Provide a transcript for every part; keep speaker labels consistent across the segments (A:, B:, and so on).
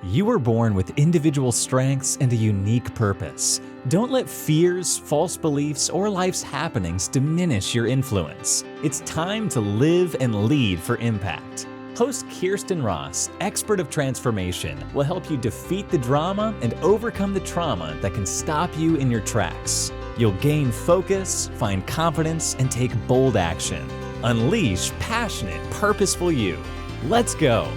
A: You were born with individual strengths and a unique purpose. Don't let fears, false beliefs, or life's happenings diminish your influence. It's time to live and lead for impact. Host Kirsten Ross, expert of transformation, will help you defeat the drama and overcome the trauma that can stop you in your tracks. You'll gain focus, find confidence, and take bold action. Unleash passionate, purposeful you. Let's go.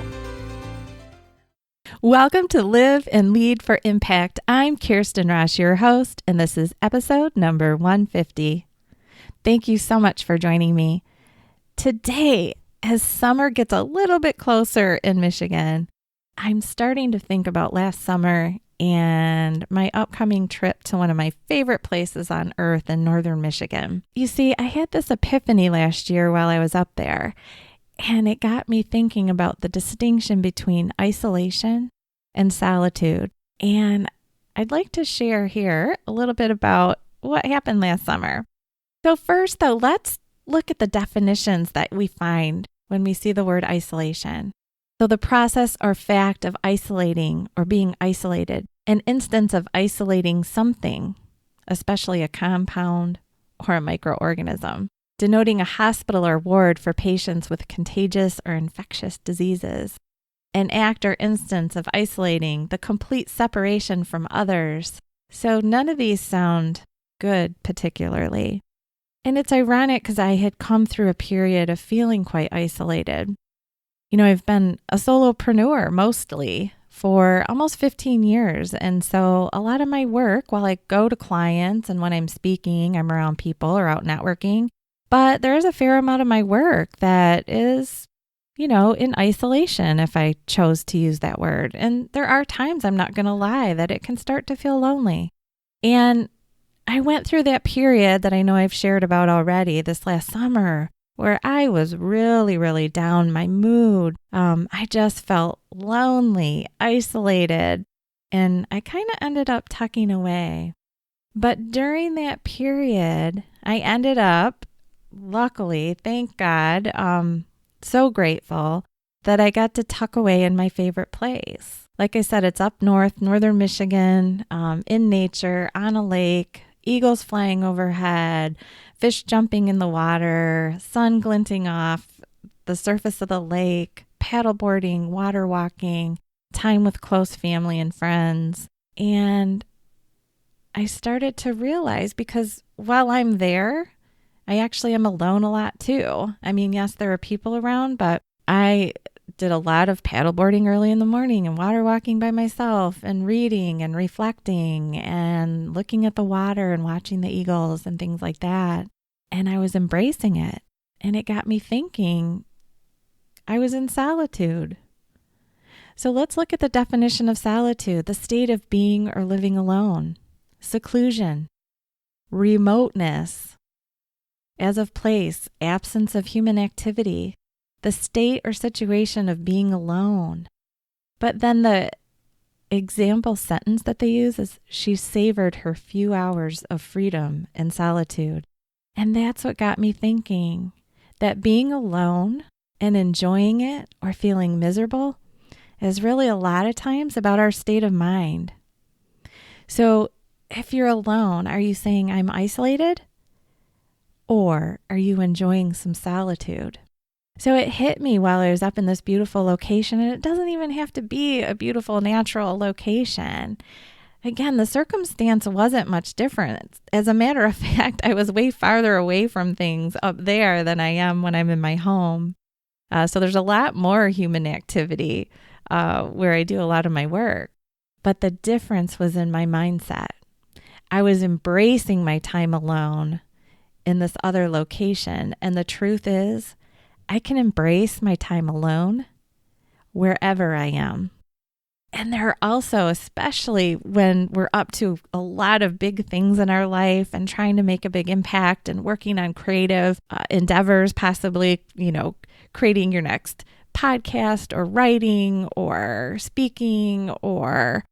B: Welcome to Live and Lead for Impact. I'm Kirsten Ross, your host, and this is episode number 150. Thank you so much for joining me. Today, as summer gets a little bit closer in Michigan, I'm starting to think about last summer and my upcoming trip to one of my favorite places on earth in northern Michigan. You see, I had this epiphany last year while I was up there, and it got me thinking about the distinction between isolation and solitude. And I'd like to share here a little bit about what happened last summer. So first, though, let's look at the definitions that we find when we see the word isolation. So the process or fact of isolating or being isolated, an instance of isolating something, especially a compound or a microorganism, denoting a hospital or ward for patients with contagious or infectious diseases. An act or instance of isolating, the complete separation from others. So none of these sound good particularly. And it's ironic because I had come through a period of feeling quite isolated. You know, I've been a solopreneur mostly for almost 15 years. And so a lot of my work, while I go to clients and when I'm speaking, I'm around people or out networking, but there is a fair amount of my work that is, you know, in isolation, if I chose to use that word. And there are times, I'm not going to lie, that it can start to feel lonely. And I went through that period that I know I've shared about already this last summer, where I was really, really down, my mood. I just felt lonely, isolated, and I kind of ended up tucking away. But during that period, I ended up, luckily, thank God, so grateful that I got to tuck away in my favorite place. Like I said, it's up north, northern Michigan, in nature, on a lake, eagles flying overhead, fish jumping in the water, sun glinting off the surface of the lake, paddleboarding, water walking, time with close family and friends. And I started to realize, because while I'm there, I actually am alone a lot too. I mean, yes, there are people around, but I did a lot of paddleboarding early in the morning and water walking by myself and reading and reflecting and looking at the water and watching the eagles and things like that. And I was embracing it. And it got me thinking I was in solitude. So let's look at the definition of solitude, the state of being or living alone, seclusion, remoteness, as of place, absence of human activity, the state or situation of being alone. But then the example sentence that they use is, she savored her few hours of freedom and solitude. And that's what got me thinking that being alone and enjoying it or feeling miserable is really a lot of times about our state of mind. So if you're alone, are you saying I'm isolated? Or are you enjoying some solitude? So it hit me while I was up in this beautiful location, and it doesn't even have to be a beautiful natural location. Again, the circumstance wasn't much different. As a matter of fact, I was way farther away from things up there than I am when I'm in my home. So there's a lot more human activity where I do a lot of my work. But the difference was in my mindset. I was embracing my time alone in this other location. And the truth is, I can embrace my time alone wherever I am. And there are also, especially when we're up to a lot of big things in our life and trying to make a big impact and working on creative endeavors, possibly, you know, creating your next podcast or writing or speaking or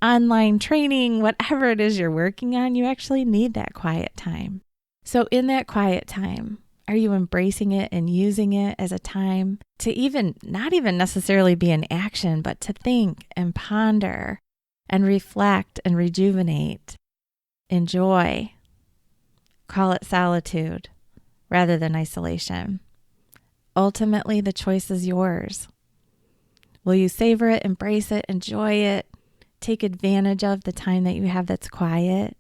B: online training, whatever it is you're working on, you actually need that quiet time. So in that quiet time, Are you embracing it and using it as a time to not even necessarily be in action, but to think and ponder and reflect and rejuvenate, enjoy? Call it solitude rather than isolation. Ultimately, the choice is yours. Will you savor it, embrace it, enjoy it, take advantage of the time that you have that's quiet?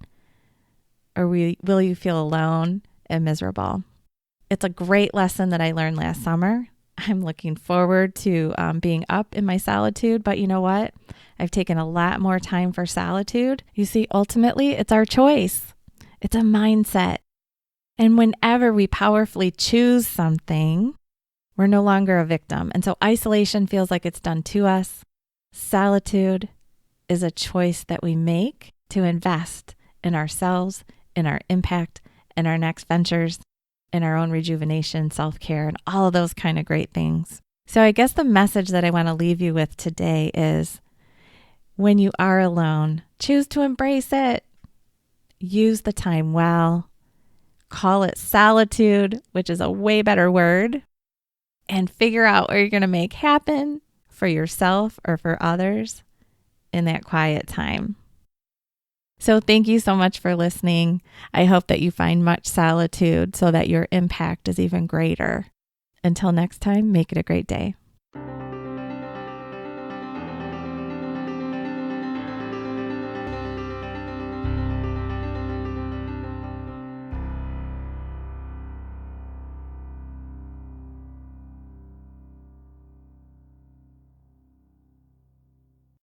B: Or will you feel alone and miserable? It's a great lesson that I learned last summer. I'm looking forward to being up in my solitude, but you know what? I've taken a lot more time for solitude. You see, ultimately, it's our choice. It's a mindset. And whenever we powerfully choose something, we're no longer a victim. And so isolation feels like it's done to us. Solitude is a choice that we make to invest in ourselves, in our impact, in our next ventures, in our own rejuvenation, self-care, and all of those kind of great things. So I guess the message that I want to leave you with today is when you are alone, choose to embrace it. Use the time well. Call it solitude, which is a way better word, and figure out what you're going to make happen for yourself or for others in that quiet time. So thank you so much for listening. I hope that you find much solitude so that your impact is even greater. Until next time, make it a great day.